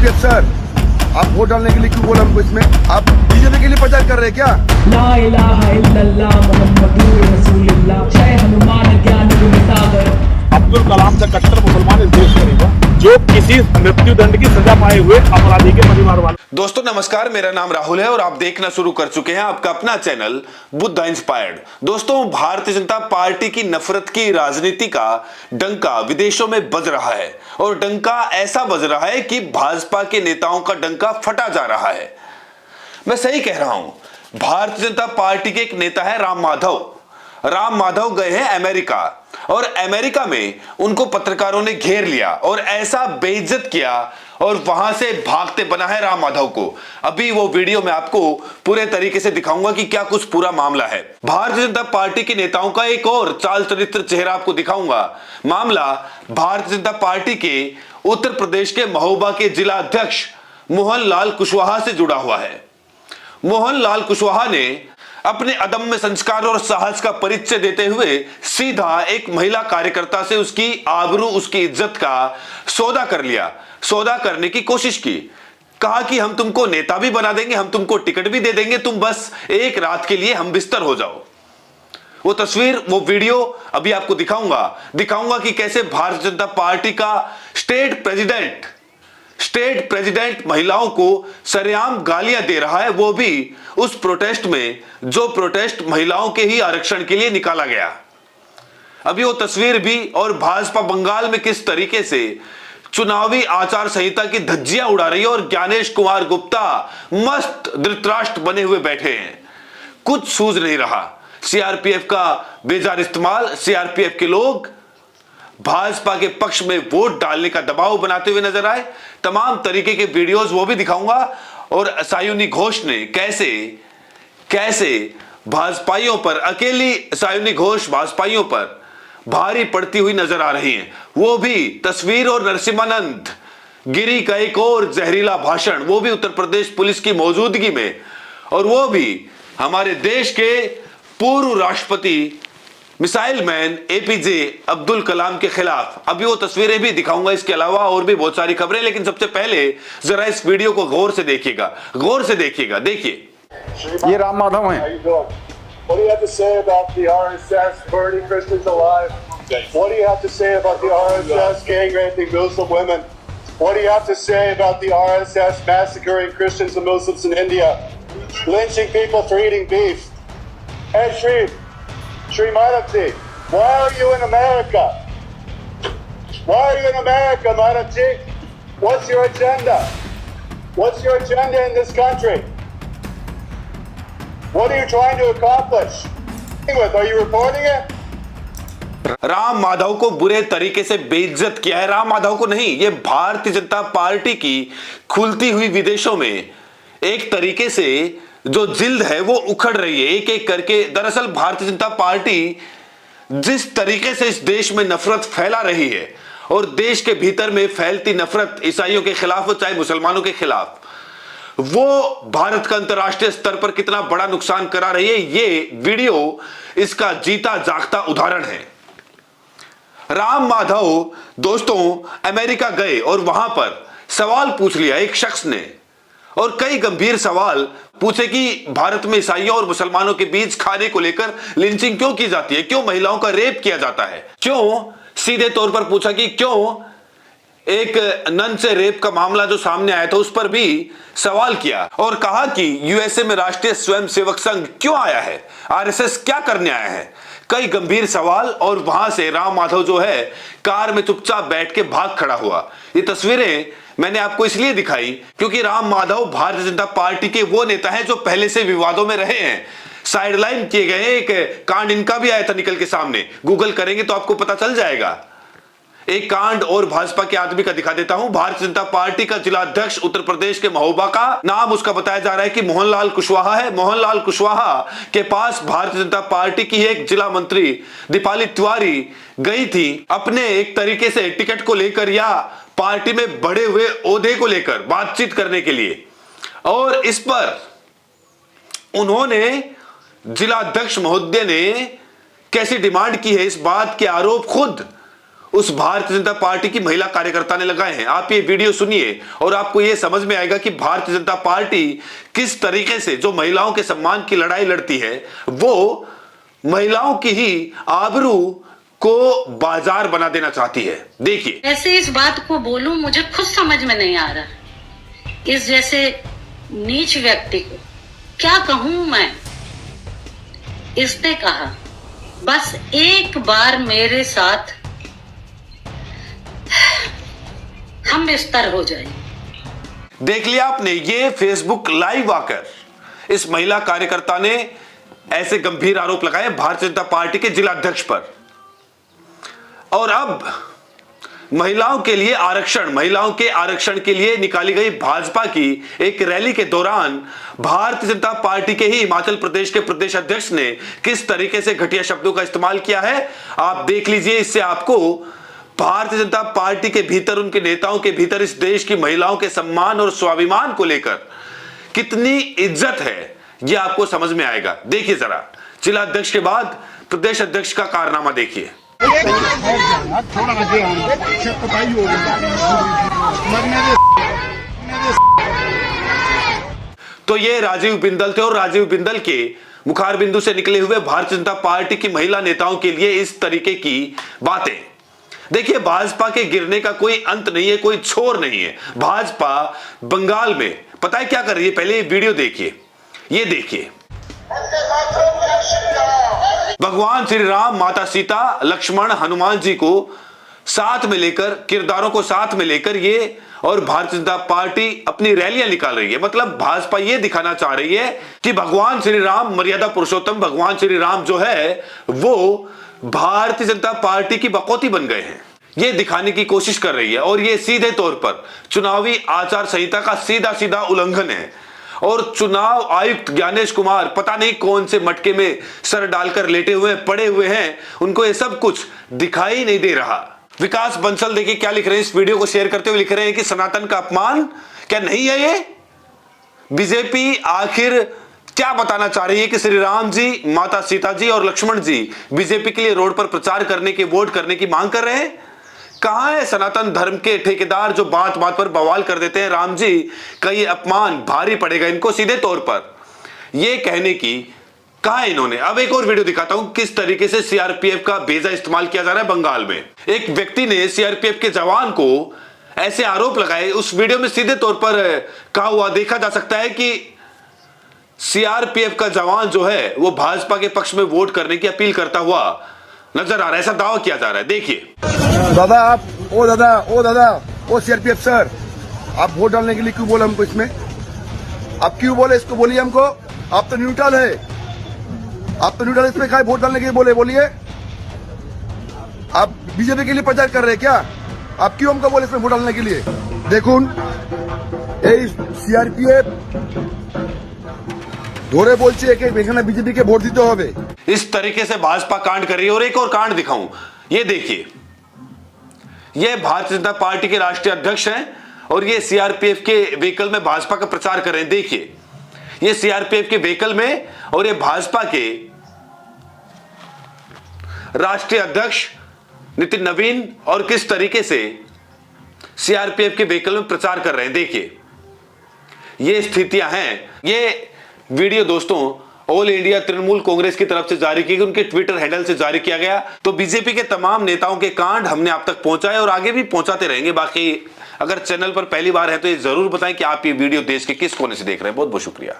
CRPF sir, आप vote डालने के लिए क्यों बोला हमको इसमें? आप बीजेपी के लिए प्रचार कर रहे हैं क्या? ला इलाहा इल्लल्लाह मुहम्मदुर रसूलुल्लाह जय हनुमान ज्ञान गुण सागर। अब्दुल कलाम से कट्टर मुसलमान इस देश में नहीं जो किसी मृत्यु दंड की सजा पाए हुए अपराधी के परिवार वाले। दोस्तों नमस्कार, मेरा नाम राहुल है और आप देखना शुरू कर चुके हैं आपका अपना चैनल बुद्धा इंस्पायर्ड। दोस्तों, भारतीय जनता पार्टी की नफरत की राजनीति का डंका विदेशों में बज रहा है और डंका ऐसा बज रहा है कि भाजपा के नेताओं का डंका फटा जा रहा है। मैं सही कह रहा हूं। भारतीय जनता पार्टी के एक नेता है राम माधव गए हैं अमेरिका और अमेरिका में उनको पत्रकारों ने घेर लिया और ऐसा बेइज्जत किया और वहां से भागते बना है राम माधव को। अभी वो वीडियो में आपको पूरे तरीके से दिखाऊंगा कि क्या कुछ पूरा मामला है। भारतीय जनता पार्टी के नेताओं का एक और चाल चरित्र चेहरा आपको दिखाऊंगा। मामला भारतीय जनता पार्टी के उत्तर प्रदेश के महोबा के जिला अध्यक्ष मोहनलाल कुशवाहा से जुड़ा हुआ है। मोहनलाल कुशवाहा ने अपने अदम्य संस्कार और साहस का परिचय देते हुए सीधा एक महिला कार्यकर्ता से उसकी आबरू, उसकी इज्जत का सौदा कर लिया। सौदा करने की कोशिश की। कहा कि हम तुमको नेता भी बना देंगे, हम तुमको टिकट भी दे देंगे, तुम बस एक रात के लिए हम बिस्तर हो जाओ। वो तस्वीर, वो वीडियो अभी आपको दिखाऊंगा कि कैसे भारतीय जनता पार्टी का स्टेट प्रेसिडेंट महिलाओं को सरेआम गालियां दे रहा है, वो भी उस प्रोटेस्ट में जो प्रोटेस्ट महिलाओं के ही आरक्षण के लिए निकाला गया। अभी वो तस्वीर भी, और भाजपा बंगाल में किस तरीके से चुनावी आचार संहिता की धज्जियां उड़ा रही है और ज्ञानेश कुमार गुप्ता मस्त धृतराष्ट्र बने हुए बैठे हैं। कुछ सूझ नहीं रहा। सीआरपीएफ का बेजार इस्तेमाल, सीआरपीएफ के लोग भाजपा के पक्ष में वोट डालने का दबाव बनाते हुए नजर आए। तमाम तरीके के वीडियोस वो भी दिखाऊंगा और सायुनी घोष ने कैसे भाजपाइयों पर, अकेली सायुनी घोष भाजपाइयों पर भारी पड़ती हुई नजर आ रही हैं। वो भी तस्वीर, और नरसिम्हानंद गिरी का एक और जहरीला भाषण, वो भी उत्तर प्रदेश पुलिस की मौजूदगी में, और वो भी हमारे देश के पूर्व राष्ट्रपति missile man APJ Abdul Kalam के खिलाफ। अभी वो तस्वीरें भी दिखाऊंगा, इसके अलावा और भी बहुत सारी खबरें। लेकिन सबसे पहले जरा इस वीडियो को गौर से देखिएगा। देखिए, ये राम माधव हैं। What do you have to say about the RSS burning Christians alive? What do you have to say about the RSS gang raping Muslim women? What do you have to say about the RSS massacring Christians and Muslims in India? Lynching people for eating beef? Hey Shri Madam, why are you in America? Why are you in America, Madam Ji? What's your agenda? What's your agenda in this country? What are you trying to accomplish? Are you reporting it? Ram Madhav को बुरे तरीके से बेइज्जत किया है। राम माधव को नहीं, ये भारतीय जनता पार्टी की खुलती हुई विदेशों में एक तरीके से जो जिल्द है वो उखड़ रही है एक एक करके। दरअसल भारतीय जनता पार्टी जिस तरीके से इस देश में नफरत फैला रही है और देश के भीतर में फैलती नफरत ईसाइयों के खिलाफ हो चाहे मुसलमानों के खिलाफ, वो भारत का अंतर्राष्ट्रीय स्तर पर कितना बड़ा नुकसान करा रही है, ये वीडियो इसका जीता जागता उदाहरण है। राम माधव दोस्तों अमेरिका गए और वहां पर सवाल पूछ लिया एक शख्स ने, और कई गंभीर सवाल पूछे कि भारत में ईसाइयों और मुसलमानों के बीच खाने को लेकर लिंचिंग क्यों की जाती है, क्यों महिलाओं का रेप किया जाता है, क्यों सीधे तौर पर पूछा कि क्यों एक नन से रेप का मामला जो सामने आया था उस पर भी सवाल किया, और कहा कि यूएसए में राष्ट्रीय स्वयंसेवक संघ क्यों आया है, आरएसएस क्या करने आया है। कई गंभीर सवाल, और वहां से राम माधव जो है कार में चुपचाप बैठ के भाग खड़ा हुआ। ये तस्वीरें मैंने आपको इसलिए दिखाई क्योंकि राम माधव भारतीय जनता पार्टी के वो नेता हैं जो पहले से विवादों में रहे हैं, साइडलाइन किए गए। एक कांड इनका भी आया था निकल के सामने, गूगल करेंगे तो आपको पता चल जाएगा। एक कांड और भाजपा के आदमी का दिखा देता हूं। भारतीय जनता पार्टी का जिला अध्यक्ष उत्तर प्रदेश के महोबा का, नाम उसका बताया जा रहा है कि मोहनलाल कुशवाहा है। मोहनलाल कुशवाहा के पास भारतीय जनता पार्टी की एक जिला मंत्री दीपाली तिवारी गई थी अपने एक तरीके से टिकट को लेकर या पार्टी में बढ़े हुए ओहदे को लेकर बातचीत करने के लिए, और इस पर उन्होंने जिला अध्यक्ष महोदय ने कैसी डिमांड की है, इस बात के आरोप खुद उस भारतीय जनता पार्टी की महिला कार्यकर्ता ने लगाए हैं। आप ये वीडियो सुनिए और आपको ये समझ में आएगा कि भारतीय जनता पार्टी किस तरीके से जो महिलाओं के सम्मान की लड़ाई लड़ती है, वो महिलाओं की ही आबरू को बाजार बना देना चाहती है। देखिए, ऐसे इस बात को बोलूं, मुझे खुद समझ में नहीं आ रहा। इस जैसे नीच व्यक्ति को क्या कहूं मैं। इसने कहा बस एक बार मेरे साथ हम बिस्तर हो जाए। देख लिया आपने, ये फेसबुक लाइव आकर इस महिला कार्यकर्ता ने ऐसे गंभीर आरोप लगाए भारतीय जनता पार्टी के जिला अध्यक्ष पर। और अब महिलाओं के आरक्षण के लिए निकाली गई भाजपा की एक रैली के दौरान भारतीय जनता पार्टी के ही हिमाचल प्रदेश के प्रदेश अध्यक्ष ने किस तरीके से घटिया शब्दों का इस्तेमाल किया है, आप देख लीजिए। इससे आपको भारतीय जनता पार्टी के भीतर, उनके नेताओं के भीतर इस देश की महिलाओं के सम्मान और स्वाभिमान को लेकर कितनी इज्जत है, यह आपको समझ में आएगा। देखिए जरा, जिला अध्यक्ष के बाद प्रदेश अध्यक्ष का कारनामा देखिए। तो ये राजीव बिंदल थे और राजीव बिंदल के मुखार बिंदु से निकले हुए भारतीय जनता पार्टी की महिला नेताओं के लिए इस तरीके की बातें। देखिए, भाजपा के गिरने का कोई अंत नहीं है, कोई छोर नहीं है। भाजपा बंगाल में पता है क्या कर रही है, पहले ये वीडियो देखिए, ये देखिए। भगवान श्री राम, माता सीता, लक्ष्मण, हनुमान जी को साथ में लेकर, किरदारों को साथ में लेकर ये और भारतीय जनता पार्टी अपनी रैलियां निकाल रही है। मतलब भाजपा ये दिखाना चाह रही है कि भगवान श्री राम, मर्यादा पुरुषोत्तम भगवान श्री राम जो है वो भारतीय जनता पार्टी की बकौती बन गए हैं, ये दिखाने की कोशिश कर रही है। और ये सीधे तौर पर चुनावी आचार संहिता का सीधा सीधा उल्लंघन है। और चुनाव आयुक्त ज्ञानेश कुमार पता नहीं कौन से मटके में सर डालकर लेटे हुए पड़े हुए हैं, उनको ये सब कुछ दिखाई नहीं दे रहा। विकास बंसल देखिए क्या लिख रहे हैं, इस वीडियो को शेयर करते हुए लिख रहे हैं कि सनातन का अपमान क्या नहीं है ये? बीजेपी आखिर क्या बताना चाह रही है कि श्री राम जी, माता सीता जी और लक्ष्मण जी बीजेपी के लिए रोड पर प्रचार करने के, वोट करने की मांग कर रहे हैं? कहां है सनातन धर्म के ठेकेदार जो बात बात पर बवाल कर देते हैं, राम जी का ये अपमान भारी पड़ेगा इनको सीधे तौर पर, ये कहने की कहा है इन्होंने। अब एक और वीडियो दिखाता हूं किस तरीके से सीआरपीएफ का बेजा इस्तेमाल किया जा रहा है बंगाल में। एक व्यक्ति ने सीआरपीएफ के जवान को ऐसे आरोप लगाए, उस वीडियो में सीधे तौर पर कहा हुआ देखा जा सकता है कि सीआरपीएफ का जवान जो है वो भाजपा के पक्ष में वोट करने की अपील करता हुआ नजर आ रहा है, ऐसा दावा किया जा रहा है। देखिए दादा, आप ओ सीआरपीएफ सर, आप वोट डालने के लिए क्यों बोले हमको इसमें? आप क्यों बोले इसको? बोलिए हमको। आप तो न्यूट्रल है, आप तो न्यूट्रल, इसमें क्या वोट डालने के लिए बोले? बोलिए। आप बीजेपी के लिए प्रचार कर रहे हैं क्या? आप क्यों हमको बोले इसमें वोट डालने के लिए? देखुन এই সিআরপিএফ ধরে বলছে कि এখানে बीजेपी के वोट দিতে হবে। इस तरीके से भाजपा कांड कर रही है। और एक और कांड दिखाऊं, ये देखिए, ये भारतीय जनता पार्टी के राष्ट्रीय अध्यक्ष हैं और ये सीआरपीएफ के व्हीकल में भाजपा का प्रचार कर रहे हैं। देखिए, ये सीआरपीएफ के व्हीकल में और ये भाजपा के राष्ट्रीय अध्यक्ष नितिन नवीन और किस तरीके से सीआरपीएफ के व्हीकल में प्रचार कर रहे हैं। देखिए, ये स्थितियां हैं। ये वीडियो दोस्तों ऑल इंडिया तृणमूल कांग्रेस की तरफ से जारी की गई, उनके ट्विटर हैंडल से जारी किया गया। तो बीजेपी के तमाम नेताओं के कांड हमने आप तक पहुंचाए और आगे भी पहुंचाते रहेंगे। बाकी अगर चैनल पर पहली बार है तो ये जरूर बताएं कि आप ये वीडियो देश के किस कोने से देख रहे हैं। बहुत बहुत शुक्रिया।